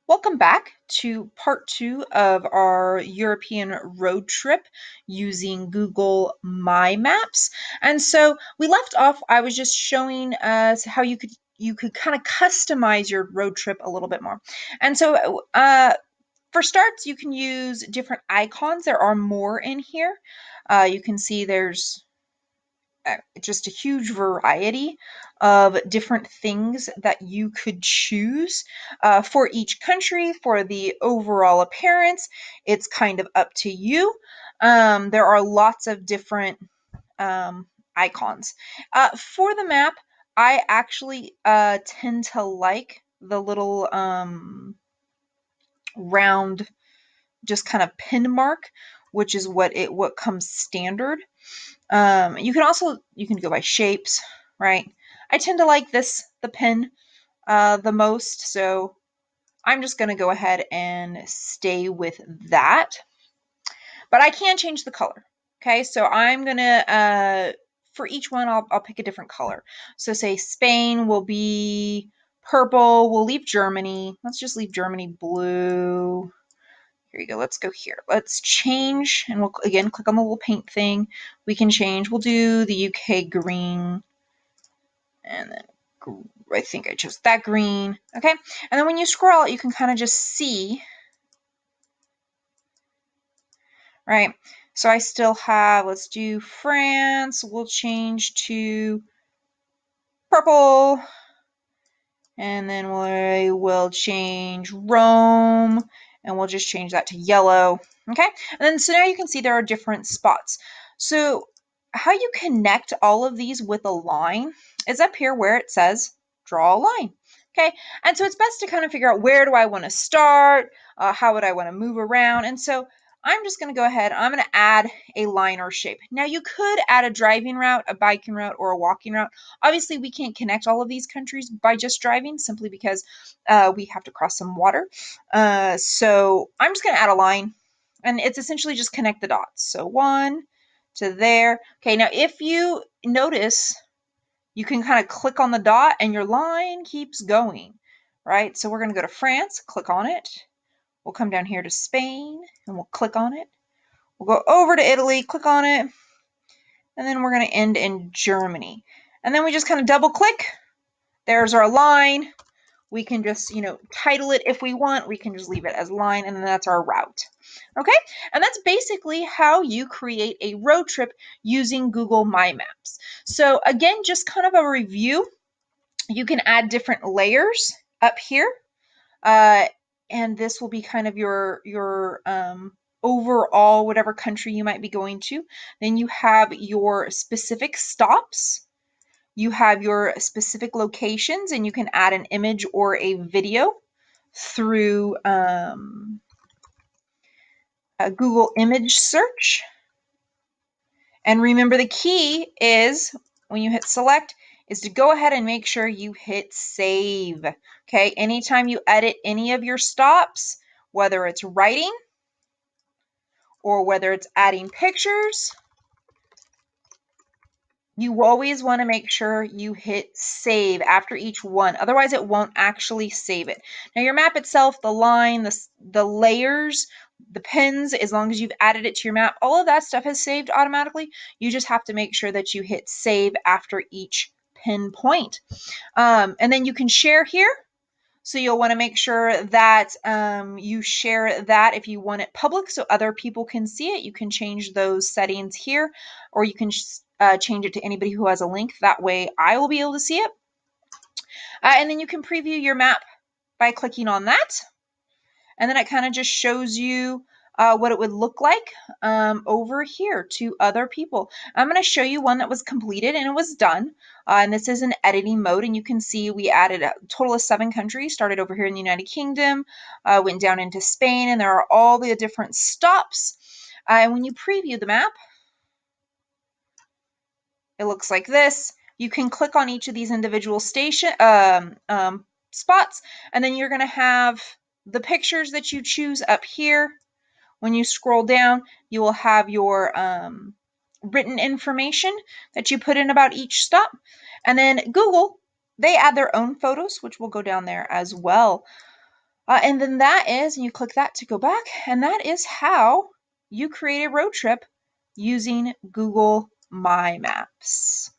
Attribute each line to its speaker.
Speaker 1: Welcome back to part 2 of our European road trip using Google My Maps. And so we left off, I was just showing us how you could kind of customize your road trip a little bit more. And so for starts, you can use different icons. There are more in here. You can see there's just a huge variety of different things that you could choose for each country. For the overall appearance, it's kind of up to you. There are lots of different um, icons. For the map, I actually tend to like the little round, just kind of pin mark, which is what comes standard. You can go by shapes, right? I tend to like the pin, the most, so I'm just going to go ahead and stay with that. But I can change the color. Okay, so I'm going to, for each one, I'll pick a different color. So say Spain will be purple. We'll leave Germany. Let's just leave Germany blue. Here you go. Let's go here. Let's change, and we'll again click on the little paint thing. We can change. We'll do the UK green, and then I think I chose that green. Okay, and then when you scroll, you can kind of just see, right? So I still have, let's do France. We'll change to purple, and then we will change Rome, and we'll just change that to yellow. Okay, and then so now you can see there are different spots. So how you connect all of these with a line is up here where it says draw a line. Okay, and so it's best to kind of figure out, where do I want to start? How would I want to move around? And so I'm just going to go ahead, I'm going to add a line or shape. Now you could add a driving route, a biking route, or a walking route. Obviously, we can't connect all of these countries by just driving, simply because we have to cross some water. So I'm just going to add a line, and it's essentially just connect the dots. So one to there. Okay, now if you notice, you can kind of click on the dot and your line keeps going, right? So we're going to go to France, click on it. We'll come down here to Spain, and we'll click on it. We'll go over to Italy, click on it, and then we're going to end in Germany. And then we just kind of double click. There's our line. We can just, title it if we want. We can just leave it as line, and then that's our route. Okay, and that's basically how you create a road trip using Google My Maps. So again, just kind of a review. You can add different layers up here, and this will be kind of your overall, whatever country you might be going to. Then you have your specific stops. You have your specific locations, and you can add an image or a video through a Google image search. And remember, the key is, when you hit select, is to go ahead and make sure you hit save. Okay, anytime you edit any of your stops, whether it's writing or whether it's adding pictures, you always want to make sure you hit save after each one. Otherwise, it won't actually save it. Now, your map itself, the line, the layers, the pins, as long as you've added it to your map, all of that stuff is saved automatically. You just have to make sure that you hit save after each pin point. And then you can share here. So you'll want to make sure that you share that if you want it public so other people can see it. You can change those settings here, or you can change it to anybody who has a link. That way I will be able to see it. And then you can preview your map by clicking on that. And then it kind of just shows you what it would look like over here to other people. I'm going to show you one that was completed and it was done. And this is in editing mode, and you can see we added a total of 7 countries. Started over here in the United Kingdom, went down into Spain, and there are all the different stops. And when you preview the map, it looks like this. You can click on each of these individual spots, and then you're going to have the pictures that you choose up here. When you scroll down, you will have your written information that you put in about each stop. And then Google, they add their own photos, which will go down there as well. And then that is, and you click that to go back, and that is how you create a road trip using Google My Maps.